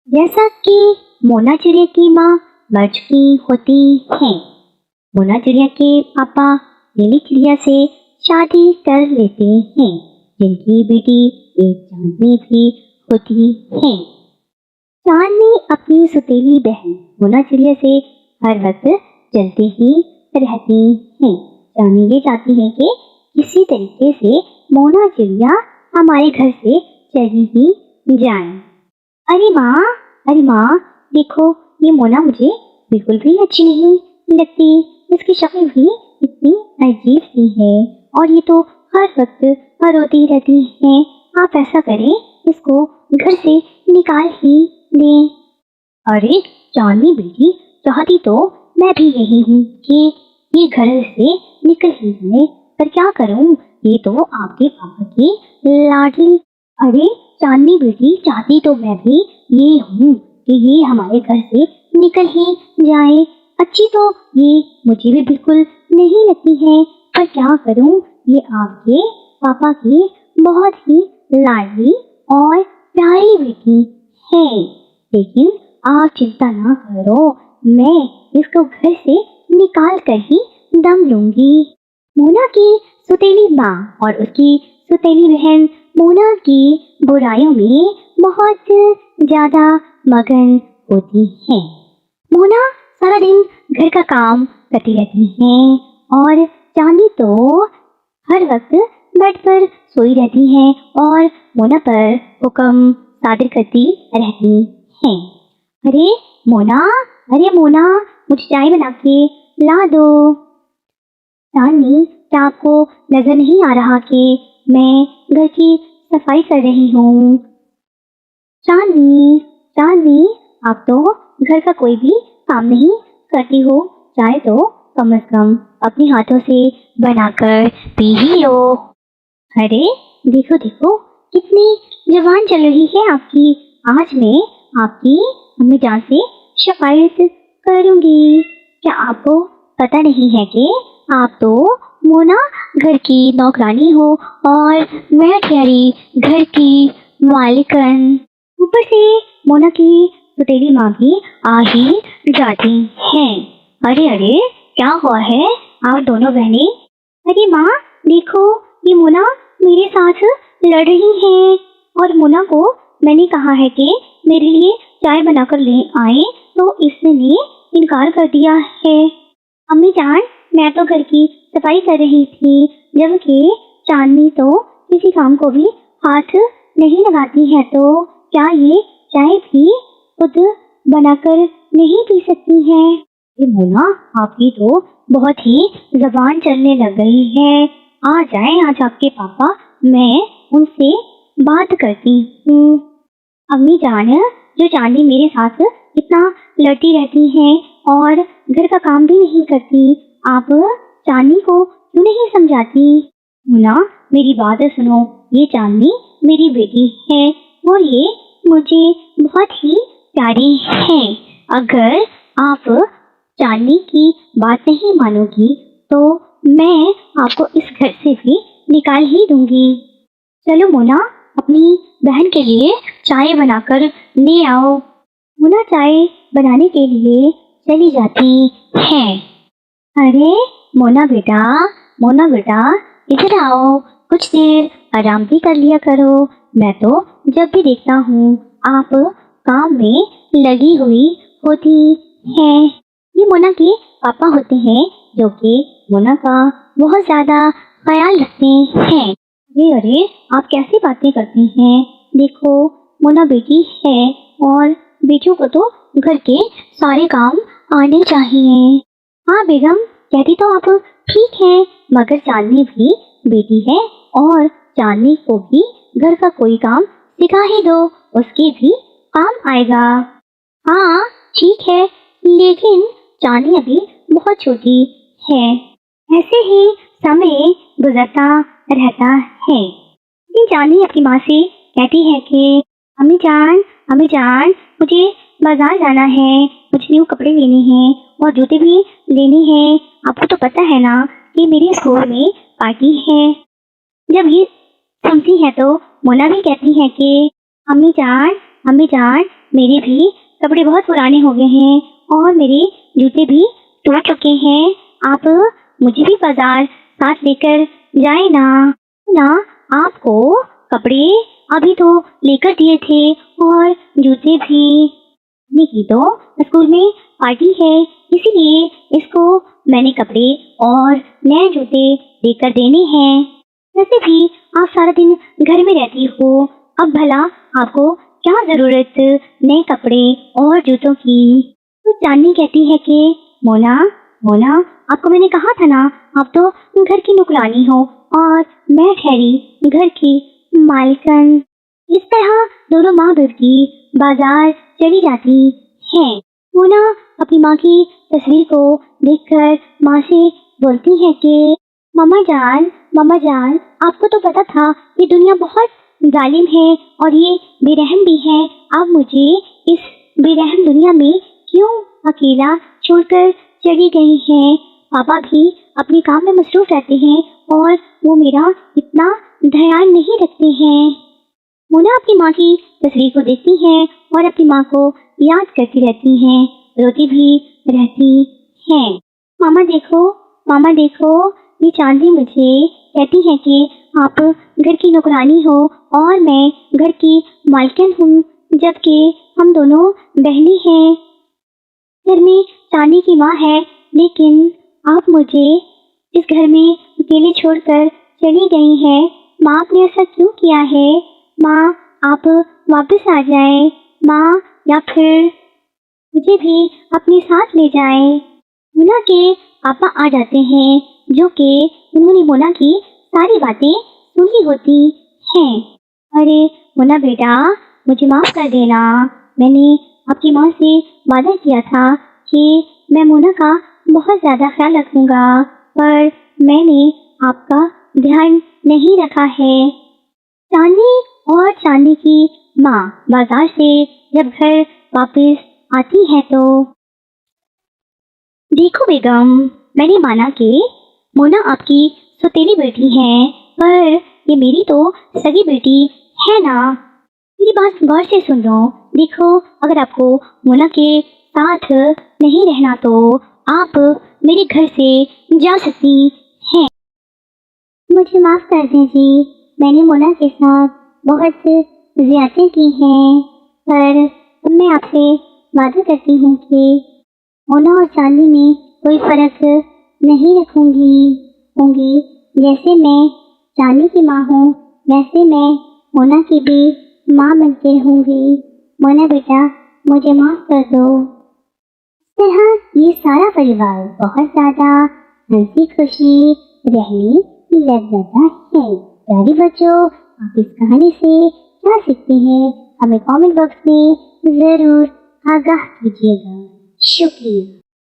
जैसा कि मोना चिड़िया की माँ मर चुकी होती है, मोना चिड़िया के पापा नीली चिड़िया से शादी कर लेते हैं, जिनकी बेटी एक चांदनी भी होती है। चांदनी अपनी सुतीली बहन मोना चिड़िया से हर वक्त चलते ही रहती है। चांदनी ये चाहती है कि किसी तरीके से मोना चिड़िया हमारे घर से चली ही जाए। अरे माँ, अरे माँ, देखो ये मोना मुझे बिल्कुल भी अच्छी नहीं लगती। इसकी शक्ल भी इतनी अजीब सी है और ये तो हर वक्त रोती रहती है। आप ऐसा करें, इसको घर से निकाल ही दें। अरे चांदनी बेटी, चाहती तो मैं भी यही हूँ कि ये घर से निकल ही जाए, पर क्या करूँ, ये तो आपके पापा की लाडली। अरे चांदनी बेटी, चाहती तो मैं भी ये हूँ कि ये हमारे घर से निकल ही जाए। अच्छी तो ये मुझे भी बिल्कुल नहीं लगती है, पर क्या करूँ, ये आपके पापा की बहुत ही लाडली और प्यारी बेटी है। लेकिन आप चिंता ना करो, मैं इसको घर से निकाल कर ही दम लूंगी। मोना की सुतीली माँ और उसकी सुतीली बहन मोना की बुराइयों में बहुत ज्यादा मगन होती है। मोना सारा दिन घर का काम करती रहती है और चांदी तो हर वक्त बेड पर सोई रहती है और मोना पर हुक्म सादिर करती रहती है। अरे मोना, अरे मोना, मुझे चाय बना के ला दो। चांदनी, क्या आपको नजर नहीं आ रहा कि मैं घर की सफाई कर रही हूँ? चांदनी, चांदनी, आप तो घर का कोई भी काम नहीं करती हो, चाय तो कम से कम अपने हाथों से बनाकर पी ही लो। अरे देखो देखो, कितनी जवान चल रही है आपकी। आज मैं आपकी अम्मी जान से शिकायत करूंगी। क्या आपको पता नहीं है कि आप तो मोना घर की नौकरानी हो और मैं ठहरी घर की मालिकन। ऊपर से मोना की सुतेली माँ भी आ ही जाती हैं। अरे अरे, क्या हुआ है आप दोनों बहनें? अरे माँ, देखो ये मोना मेरे साथ लड़ रही है और मोना को मैंने कहा है कि मेरे लिए चाय बनाकर ले आए, तो इसने इनकार कर दिया है। अम्मी जान, मैं तो घर की सफाई कर रही थी, जबकि चांदनी तो किसी काम को भी हाथ नहीं लगाती है, तो क्या ये चाय भी खुद बनाकर नहीं पी सकती है? ये मोना, आपकी तो बहुत ही जबान चलने लग गई है। आ जाए आज आपके पापा, मैं उनसे बात करती हूँ। अम्मी जान, जो चांदी मेरे साथ इतना लड़ती रहती है और घर का काम भी नहीं करती, आप चांदी को क्यों नहीं समझाती? मुन्ना, मेरी बात सुनो, ये चांदी मेरी बेटी है और ये मुझे बहुत ही प्यारी है। अगर आप चांदी की बात नहीं मानोगी तो मैं आपको इस घर से भी निकाल ही दूंगी। चलो मोना, अपनी बहन के लिए चाय बनाकर ले आओ। मोना चाय बनाने के लिए चली जाती है। अरे मोना बेटा, मोना बेटा, इधर आओ, कुछ देर आराम भी कर लिया करो। मैं तो जब भी देखता हूँ आप काम में लगी हुई होती है। ये मोना के पापा होते हैं, जो कि मोना का बहुत ज्यादा ख्याल रखते हैं। अरे अरे, आप कैसी बातें करती हैं? देखो मोना बेटी है और बेटियों को तो घर के सारे काम आने चाहिए। हाँ बेगम, कहती तो आप ठीक है, मगर चांदनी भी बेटी है और चांदनी को भी घर का कोई काम सिखा ही दो, उसके भी काम आएगा। हाँ ठीक है, लेकिन चांदनी अभी बहुत छोटी है। ऐसे ही समय गुजरता रहता है। लेकिन चांदनी अपनी माँ से कहती है कि अम्मी जान, अम्मी जान, मुझे बाजार जाना है, मुझे न्यू कपड़े लेने हैं और जूते भी लेने हैं। आपको तो पता है ना कि मेरे स्कूल में पार्टी है। जब ये सुनती है तो मोना भी कहती है कि अम्मी जान, अम्मी जान, मेरे भी कपड़े बहुत पुराने हो गए हैं और मेरे जूते भी टूट चुके हैं। आप मुझे भी बाजार साथ लेकर जाए ना। ना, आपको कपड़े अभी तो लेकर दिए थे और जूते भी। निकी तो स्कूल में पार्टी है, इसीलिए इसको मैंने कपड़े और नए जूते लेकर देने हैं। वैसे भी आप सारा दिन घर में रहती हो, अब भला आपको क्या जरूरत नए कपड़े और जूतों की। तो चांदनी कहती है कि मोना, मोना, आपको मैंने कहा था ना, आप तो घर की नुकरानी हो और मैं ठहरी घर की मालकन। इस तरह दोनों माँ बेटी बाजार चली जाती हैं। मोना अपनी माँ की तस्वीर को देखकर माँ से बोलती है कि मामा जान, आपको तो पता था ये दुनिया बहुत जालिम है और ये बेरहम भी है। आप मुझे इस बेरहम दुनिया में क्यों अकेला छोड़कर चली गई हैं? पापा भी अपने काम में मसरूफ रहते हैं और वो मेरा इतना ध्यान नहीं रखते हैं। मोना अपनी माँ की तस्वीर को देखती है और अपनी माँ को याद करती रहती हैं, रोती भी रहती हैं। मामा देखो, ये चांदी मुझे कहती है कि आप घर की नौकरानी हो और मैं घर की मालकिन हूँ, जबकि हम दोनों बहनें हैं। घर में चांदी की माँ है, लेकिन आप मुझे इस घर में अकेले छोड़कर चली गई हैं। माँ, आपने ऐसा क्यों किया है? माँ, आप वापस आ जाएं। माँ, या फिर मुझे भी अपने साथ ले जाएं। मोना के पापा आ जाते हैं, जो कि उन्होंने मोना की सारी बातें सुनी होती हैं। अरे मोना बेटा, मुझे माफ कर देना। मैंने आपकी माँ से वादा किया था कि मैं मोना का बहुत ज़्यादा ख्याल रखूंगा, पर मैंने आपका ध्यान नहीं रखा है। चांदी और चांदी की माँ बाजार से जब घर वापस आती है तो देखो बेगम, मैंने माना कि मोना आपकी सौतेली बेटी है, पर ये मेरी तो सगी बेटी है ना। मेरी बात गौर से सुन लो। देखो, अगर आपको मोना के साथ नहीं रहना तो आप मेरे घर से जा सकती हैं। मुझे माफ कर दीजिए, मैंने मोना के साथ बहुत ज्यादती की हैं, पर मैं आपसे वादा करती हूँ कि मोना और चांदी में कोई फर्क नहीं होंगी। जैसे मैं चांदी की माँ हूँ, वैसे मैं मोना की भी माँ बनकर रहूंगी। मोना बेटा, मुझे माफ कर दो। इस तरह ये सारा परिवार बहुत ज्यादा हंसी खुशी रहने लग जाता है। प्यारे बच्चों, आप इस कहानी से क्या सीखते हैं, हमें कमेंट बॉक्स में जरूर आगाह कीजिएगा। शुक्रिया।